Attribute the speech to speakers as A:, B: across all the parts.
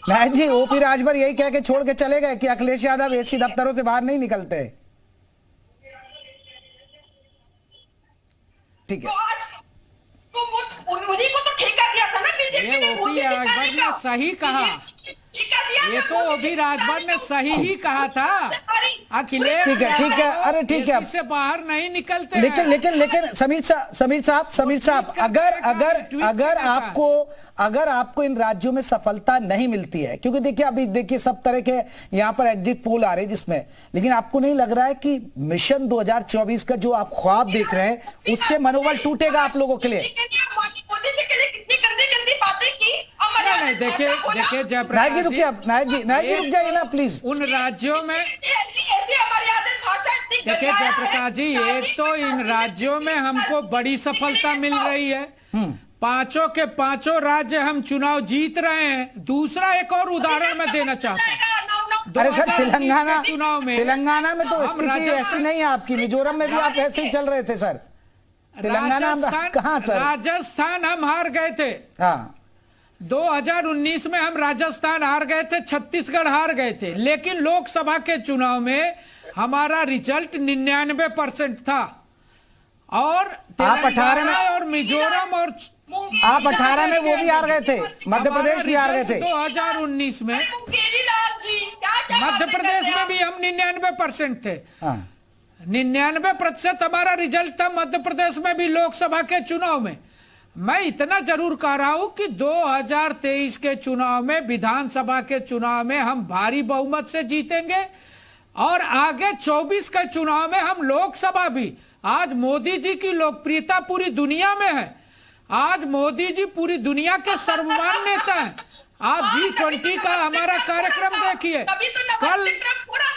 A: नायक जी, OP Rajbhar यही कह के छोड़ के चले गए कि अखिलेश यादव एसी दफ्तरों से बाहर नहीं निकलते। ठीक है,
B: तो आज तो वो उन्हीं को तो ठेका दिया था ना बीजेपी ने,
C: ओपी राजभर ने सही कहा, ये तो ओपी राजभर ने सही ही कहा था। अखिलेश
A: ठीक है, अरे ठीक है,
C: से बाहर नहीं निकलते।
A: लेकिन समीर साहब, अगर आपको इन राज्यों में सफलता नहीं मिलती है, क्योंकि देखिए अभी देखिए सब तरह के यहां पर एग्जिट पोल आ रहे हैं जिसमें, लेकिन आपको नहीं लग रहा है कि मिशन 2024 का जो आप ख्वाब देख रहे हैं उससे मनोबल टूटेगा आप लोगों के लिए?
C: नहीं, देखिए
A: नायक जी रुकिए, नायक जी रुक जाइए ना प्लीज।
C: उन राज्यों में देखिए जयप्रकाश जी, एक तो इन राज्यों में हमको बड़ी सफलता मिल रही है, पांचों के पांचों राज्य हम चुनाव जीत रहे हैं। दूसरा एक और उदाहरण मैं देना चाहता हूँ,
A: अरे सर, तेलंगाना में तो स्थिति ऐसी नहीं है आपकी, मिजोरम में भी आप ऐसे ही चल रहे थे सर। तेलंगाना कहाँ सर?
C: राजस्थान हम हार गए थे।
A: हाँ,
C: 2019 में हम राजस्थान हार गए थे, छत्तीसगढ़ हार गए थे, लेकिन लोकसभा के चुनाव में हमारा रिजल्ट 99% था। और
A: आप 18 में
C: और मिजोरम और
A: आप 18 में वो भी हार गए थे, मध्य प्रदेश भी हार गए थे।
C: 2019 में मध्य प्रदेश में भी हम 99% थे। 99% हमारा रिजल्ट था मध्य प्रदेश में भी लोकसभा के चुनाव में। मैं इतना जरूर कह रहा हूं कि 2023 के चुनाव में, विधानसभा के चुनाव में हम भारी बहुमत से जीतेंगे, और आगे 24 के चुनाव में हम लोकसभा भी। आज मोदी जी की लोकप्रियता पूरी दुनिया में है, आज मोदी जी पूरी दुनिया के सर्वमान्य नेता हैं। आप G20 का हमारा कार्यक्रम देखिए,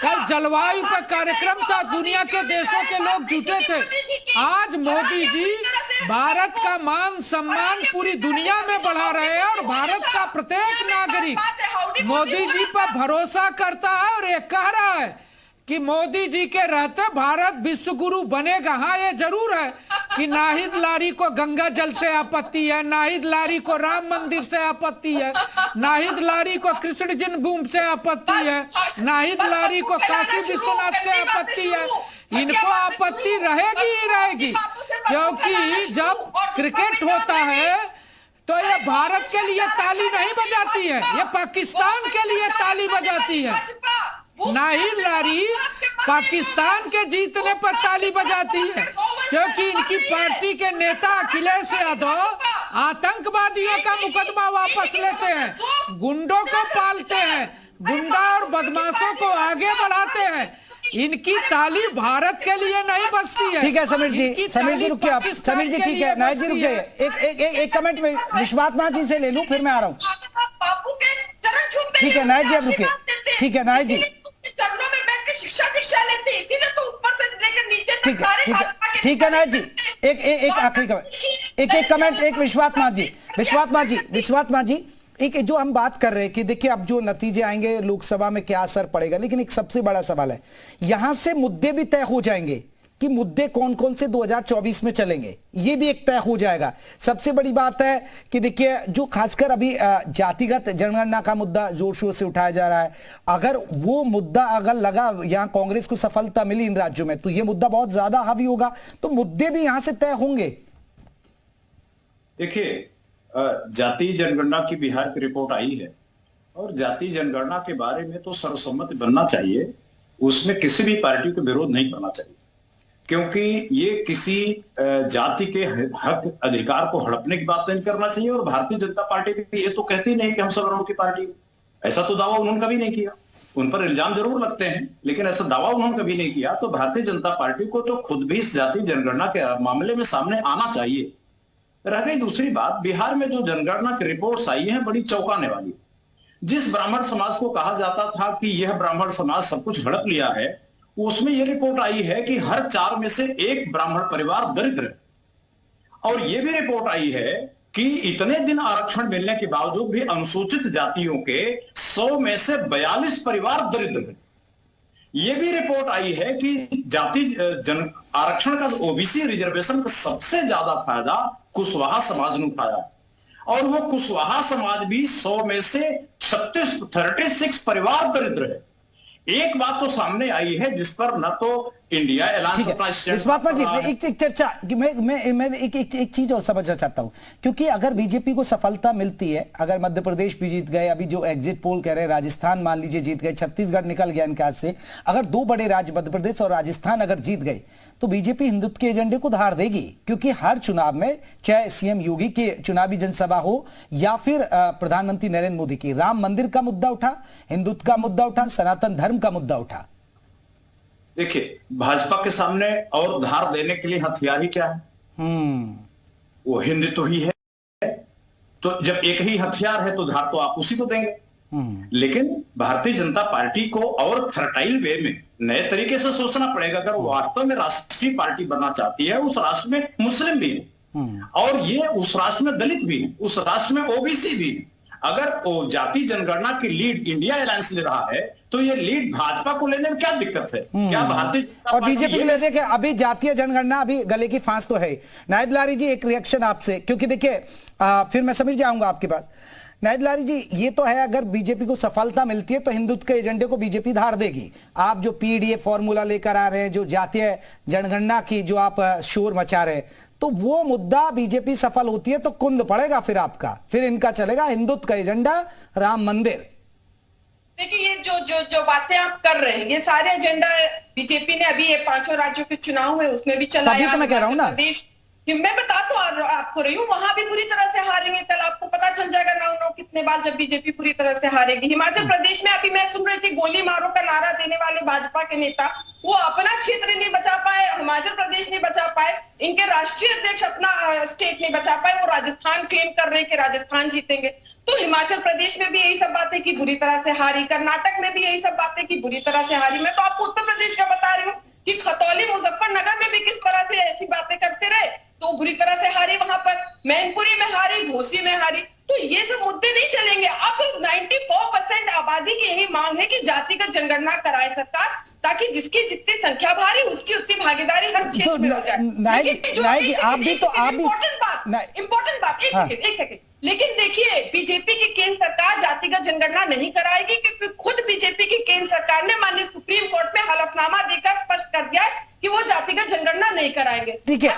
C: कल जलवायु का कार्यक्रम था, दुनिया के देशों के लोग जुटे थे। आज मोदी जी भारत का मान सम्मान पूरी दुनिया में बढ़ा रहे हैं, और भारत का प्रत्येक नागरिक मोदी जी पर भरोसा करता है और ये कह रहा है कि मोदी जी के रहते भारत विश्व गुरु बनेगा। हाँ, ये जरूर है कि नाहिद लारी को गंगा जल से आपत्ति है, नाहिद लारी को राम मंदिर से आपत्ति है, नाहिद लारी को कृष्ण जन्मभूमि से आपत्ति है, नाहिद लारी को काशी विश्वनाथ से आपत्ति है। इनको आपत्ति रहेगी ही रहेगी, क्योंकि जब क्रिकेट होता है तो ये भारत के लिए ताली नहीं बजाती है, ये पाकिस्तान के लिए ताली बजाती है। नाहिद लारी पाकिस्तान के जीतने पर ताली बजाती है, क्योंकि इनकी पार्टी के नेता अखिलेश यादव आतंकवादियों का मुकदमा वापस लेते हैं, गुंडों को पालते हैं, गुंडा और बदमाशों को आगे बढ़ाते हैं। इनकी ताली भारत के लिए नहीं बजती है।
A: ठीक है समीर जी रुकिए आप, समीर जी ठीक है, नायक जी रुक जाइए, एक कमेंट में विश्वात्मा जी से ले लूं, फिर मैं आ रहा हूँ। ठीक है नायक जी, आप रुकिए। ठीक है नायक जी,
B: चरणों में बैठ के शिक्षा दीक्षा लेते हैं, इसीलिए तो ऊपर से लेकर नीचे तक सारे।
A: ठीक है नायक जी, एक आखिरी कमेंट, एक कमेंट, एक विश्वात्मा जी, एक जो हम बात कर रहे हैं कि देखिए अब जो नतीजे आएंगे लोकसभा में क्या असर पड़ेगा, लेकिन एक सबसे बड़ा सवाल है, यहां से मुद्दे भी तय हो जाएंगे कि मुद्दे कौन कौन से 2024 में चलेंगे, ये भी एक तय हो जाएगा। सबसे बड़ी बात है कि देखिए जो खासकर अभी जातिगत जनगणना का मुद्दा जोर शोर से उठाया जा रहा है, अगर वो मुद्दा अगर लगा यहां कांग्रेस को सफलता मिली इन राज्यों में, तो ये मुद्दा बहुत ज्यादा हावी होगा, तो मुद्दे भी यहां से तय होंगे।
D: देखिए, जातीय जनगणना की बिहार की रिपोर्ट आई है, और जातीय जनगणना के बारे में तो सर्वसम्मति बनना चाहिए, उसमें किसी भी पार्टी को विरोध नहीं करना चाहिए, क्योंकि ये किसी जाति के हक अधिकार को हड़पने की बात नहीं करना चाहिए। और भारतीय जनता पार्टी भी ये तो कहती नहीं कि हम सवर्णों की पार्टी, ऐसा तो दावा उन्होंने कभी नहीं किया। उन पर इल्जाम जरूर लगते हैं, लेकिन ऐसा दावा उन्होंने कभी नहीं किया। तो भारतीय जनता पार्टी को तो खुद भी इस जातीय जनगणना के मामले में सामने आना चाहिए। रह गई दूसरी बात, बिहार में जो जनगणना की रिपोर्ट्स आई है बड़ी चौंकाने वाली। जिस ब्राह्मण समाज को कहा जाता था कि यह ब्राह्मण समाज सब कुछ हड़प लिया है, उसमें यह रिपोर्ट आई है कि हर 4 में से 1 ब्राह्मण परिवार दरिद्र है। और यह भी रिपोर्ट आई है कि इतने दिन आरक्षण मिलने के बावजूद भी अनुसूचित जातियों के 100 में से 42 परिवार दरिद्र है। यह भी रिपोर्ट आई है कि जाति जन आरक्षण का, ओबीसी रिजर्वेशन का सबसे ज्यादा फायदा कुशवाहा समाज ने उठाया। और वो कुशवाहा समाज भी 100 में से 36 परिवार दरिद्र है। एक बात तो सामने आई है जिस पर न तो इंडिया
A: ठीक है, इस बात पर जी एक चर्चा कि मैं एक चीज और समझना चाहता हूं, क्योंकि अगर बीजेपी को सफलता मिलती है, अगर मध्य प्रदेश भी जीत गए, अभी जो एग्जिट पोल कह रहे हैं राजस्थान मान लीजिए जीत गए, छत्तीसगढ़ निकल गया इनके हाथ से, अगर दो बड़े राज्य मध्य प्रदेश और राजस्थान अगर जीत गए तो बीजेपी हिंदुत्व के एजेंडे को धार देगी, क्योंकि हर चुनाव में चाहे सीएम योगी की चुनावी जनसभा हो या फिर प्रधानमंत्री नरेंद्र मोदी की, राम मंदिर का मुद्दा उठा, हिंदुत्व का मुद्दा उठा, सनातन धर्म का मुद्दा उठा।
D: देखिए, भाजपा के सामने और धार देने के लिए हथियार ही क्या है? वो हिंदुत्व ही है। तो जब एक ही हथियार है तो धार तो आप उसी को देंगे। लेकिन भारतीय जनता पार्टी को और फर्टाइल वे में नए तरीके से सोचना पड़ेगा। अगर वो वास्तव में राष्ट्रीय पार्टी बनना चाहती है, उस राष्ट्र में मुस्लिम भी है और ये उस राष्ट्र में दलित भी है, उस राष्ट्र में ओबीसी भी है। अगर वो जाति जनगणना की लीड इंडिया अलायंस ले रहा है तो ये लीड भाजपा को लेने में क्या दिक्कत है? क्या भारतीय
A: और बीजेपी ले देखे अभी जातीय जनगणना अभी गले की फांस तो है। नायद लारी जी, एक रिएक्शन आपसे, क्योंकि देखिए फिर मैं समझ जाऊंगा आपके पास। नायद लारी जी, ये तो है अगर बीजेपी को सफलता मिलती है तो हिंदुत्व के एजेंडे को बीजेपी धार देगी। आप जो पीडीए फॉर्मूला लेकर आ रहे हैं, जो जातीय जनगणना की जो आप शोर मचा रहे हैं, तो वो मुद्दा बीजेपी सफल होती है तो कुंद पड़ेगा फिर आपका, फिर इनका चलेगा हिंदुत्व का एजेंडा, राम मंदिर।
B: देखिए, ये जो बातें आप कर रहे हैं, ये सारे एजेंडा बीजेपी ने अभी ये 5 राज्यों के चुनाव में उसमें भी चलाया।
A: तभी तो मैं कह रहा हूं ना,
B: मैं बता तो आपको रही हूँ, वहां भी पूरी तरह से हारेंगे। कल आपको पता चल जाएगा 9-9 कितने बार जब बीजेपी पूरी तरह से हारेगी। हिमाचल प्रदेश में अभी मैं सुन रही थी, गोली मारो का नारा देने वाले भाजपा के नेता, वो अपना क्षेत्र नहीं बचा पाए, हिमाचल प्रदेश नहीं बचा पाए, इनके राष्ट्रीय अध्यक्ष अपना स्टेट नहीं बचा पाए, वो राजस्थान क्लेम कर रहे हैं कि राजस्थान जीतेंगे। तो हिमाचल प्रदेश में भी यही सब बातें की बुरी तरह से हारी, कर्नाटक में भी यही सब बातें की बुरी तरह से हारी। मैं तो आपको उत्तर प्रदेश का बता रही हूँ कि खतौली मुजफ्फरनगर में भी किस तरह से ऐसी बातें करते रहे तो बुरी तरह से हारी, वहां पर मैनपुरी में हारी, घोसी में हारी। तो ये सब मुद्दे नहीं चलेंगे। अब 94% आबादी की यही मांग है कि जातिगत जनगणना कराए सरकार, ताकि जिसकी जितनी संख्या भारी उसकी उतनी भागीदारी हर क्षेत्र में हो जाए।
A: आप भी
B: इंपॉर्टेंट बात एक सेकंड। लेकिन देखिए, बीजेपी की केंद्र सरकार जातिगत जनगणना नहीं कराएगी, क्योंकि खुद बीजेपी की केंद्र सरकार ने माननीय सुप्रीम कोर्ट में हलफनामा देकर स्पष्ट कर दिया है कि वो जातिगत जनगणना नहीं कराएंगे।
A: ठीक है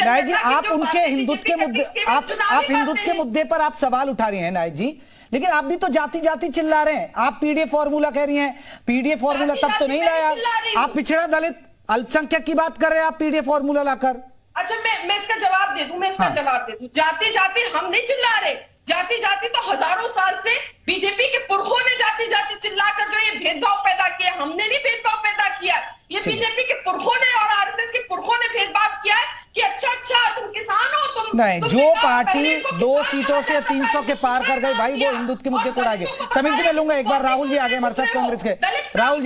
A: नायक जी, आप उनके हिंदुत्व के मुद्दे, आप हिंदुत्व के मुद्दे पर आप सवाल उठा रहे हैं नायक जी, लेकिन आप भी तो जाति जाति चिल्ला रहे हैं। आप पीडीए फॉर्मूला कह रही हैं, पीडीए फॉर्मूला तब तो नहीं लाया आप, पिछड़ा दलित अल्पसंख्यक की बात कर रहे हैं आप पीडीए फॉर्मूला लाकर।
B: अच्छा, मैं इसका जवाब दे दूं, जवाब दे दूं। जाति जाति हम नहीं चिल्ला रहे, जाति जाति तो हजारों साल से बीजेपी के पुरखों ने जाति जाति चिल्लाकर जो ये भेदभाव पैदा किया, हमने नहीं भेदभाव पैदा किया, ये बीजेपी के पुरखों ने और आरएसएस के पुरखों ने भेदभाव किया है कि अच्छा तुम किसान हो, तुम
A: नहीं, जो पार्टी 2 सीटों से 300 के पार कर गई भाई, वो हिंदुत्व के मुद्दे को उड़ाएगी। समीर जी मैं लूंगा एक बार, राहुल जी आगे हमारे साथ कांग्रेस के। राहुल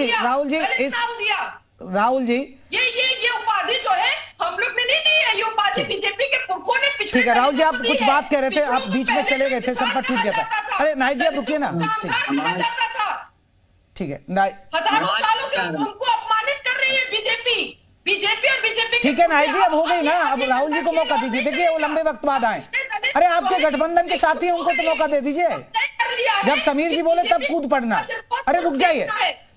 A: जी
B: ये उपाधि जो है हम लोग ने नहीं दी है, ये उपाधि बीजेपी के पुरखों ने पिछले।
A: ठीक है राहुल जी, आप कुछ बात कह रहे थे, आप बीच में चले गए थे, संपर्क टूट गया था। अरे नायक जी आप रुकिए ना, ठीक है
B: हजारों सालों से उनको अपमानित कर रही है बीजेपी और बीजेपी।
A: ठीक है नायक जी, अब हो गई ना, अब राहुल जी को मौका दीजिए। देखिए वो लंबे वक्त बाद आए, अरे आपके गठबंधन के साथी उनको तो मौका दे दीजिए। जब समीर जी बोले तब कूद पड़ना, अरे रुक जाइए,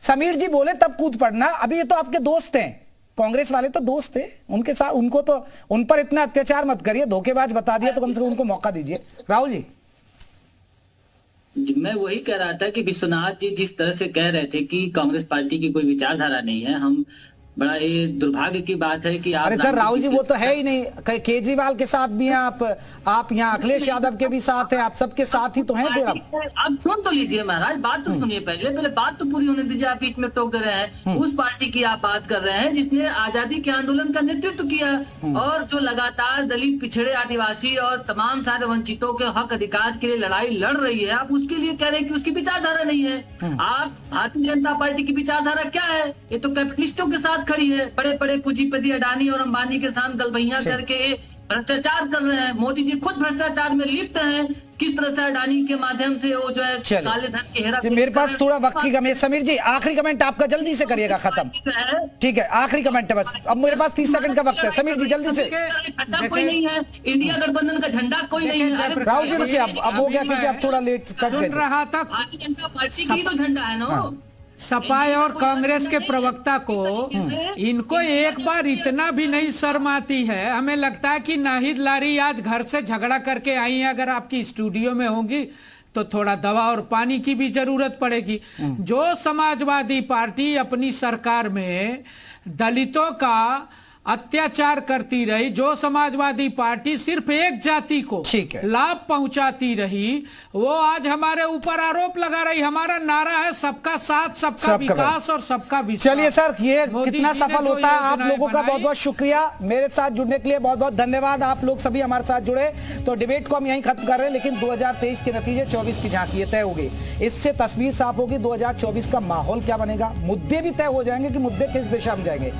A: समीर जी बोले तब कूद पड़ना। अभी ये तो आपके दोस्त हैं, कांग्रेस वाले तो दोस्त थे, उनके साथ उनको तो उन पर इतना अत्याचार मत करिए, धोखेबाज बता दिया तो कम से कम उनको मौका दीजिए। राहुल जी
E: मैं वही कह रहा था कि विश्वनाथ जी जिस तरह से कह रहे थे कि कांग्रेस पार्टी की कोई विचारधारा नहीं है, हम बड़ा ये दुर्भाग्य की बात है कि आप।
A: अरे सर राहुल जी वो तो है ही नहीं, केजरीवाल के साथ भी हैं आप यहाँ अखिलेश यादव के भी साथ हैं, आप सबके साथ ही तो हैं। फिर
E: आप सुन तो लीजिए महाराज, बात तो सुनिए, पहले बात तो पूरी होने दीजिए। आप बीच में टोक रहे हैं, उस पार्टी की आप बात कर रहे हैं जिसने आजादी के आंदोलन का नेतृत्व किया और जो लगातार दलित, पिछड़े, आदिवासी और तमाम सारे वंचितों के हक अधिकार के लिए लड़ाई लड़ रही है। आप उसके लिए कह रहे हैं कि उसकी विचारधारा नहीं है। आप भारतीय जनता पार्टी की विचारधारा क्या है? ये तो कैपिटलिस्टों के साथ खड़ी है, बड़े बड़े पूंजीपति अडानी और अंबानी के साथ गलबैया करके भ्रष्टाचार कर रहे हैं। मोदी जी खुद भ्रष्टाचार में लिप्त हैं। किस तरह से अडानी के माध्यम से वो जो है
A: चलिए।
E: काले धन की हेरा
A: जी, मेरे पास थोड़ा वक्त की कमी है। समीर जी आखिरी कमेंट आपका जल्दी से करिएगा, खत्म। ठीक है, आखिरी कमेंट है बस, अब मेरे पास 30 सेकंड का वक्त है। समीर जी जल्दी से।
E: झंडा कोई नहीं है, इंडिया गठबंधन का झंडा कोई नहीं है। अरे
A: राहुल जी रुकिए, अब हो गया क्योंकि अब थोड़ा लेट कट
C: सुन
A: गए।
C: रहा था
E: भारतीय जनता पार्टी की तो झंडा है ना।
C: सपा और कांग्रेस के प्रवक्ता को, इनको एक बार इतना भी नहीं शर्म आती है। हमें लगता है कि नाहिद लारी आज घर से झगड़ा करके आई हैं। अगर आपकी स्टूडियो में होंगी तो थोड़ा दवा और पानी की भी जरूरत पड़ेगी। जो समाजवादी पार्टी अपनी सरकार में दलितों का अत्याचार करती रही, जो समाजवादी पार्टी सिर्फ एक जाति को
A: ठीक है।
C: लाभ पहुंचाती रही, वो आज हमारे ऊपर आरोप लगा रही। हमारा नारा है सबका साथ, सबका विकास और सबका विश्वास।
A: चलिए सर, ये
C: मोदी
A: कितना
C: जी ने
A: सफल
C: जो
A: होता है। आप
C: योजनाएं
A: लोगों का
C: बनाई,
A: बहुत बहुत शुक्रिया मेरे साथ जुड़ने के लिए। बहुत बहुत धन्यवाद। आप लोग सभी हमारे साथ जुड़े। तो डिबेट को हम यहीं खत्म कर रहे हैं, लेकिन 2023 के नतीजे 24 की झांकी तय होगी। इससे तस्वीर साफ होगी 2024 का माहौल क्या बनेगा। मुद्दे भी तय हो जाएंगे कि मुद्दे किस दिशा में जाएंगे।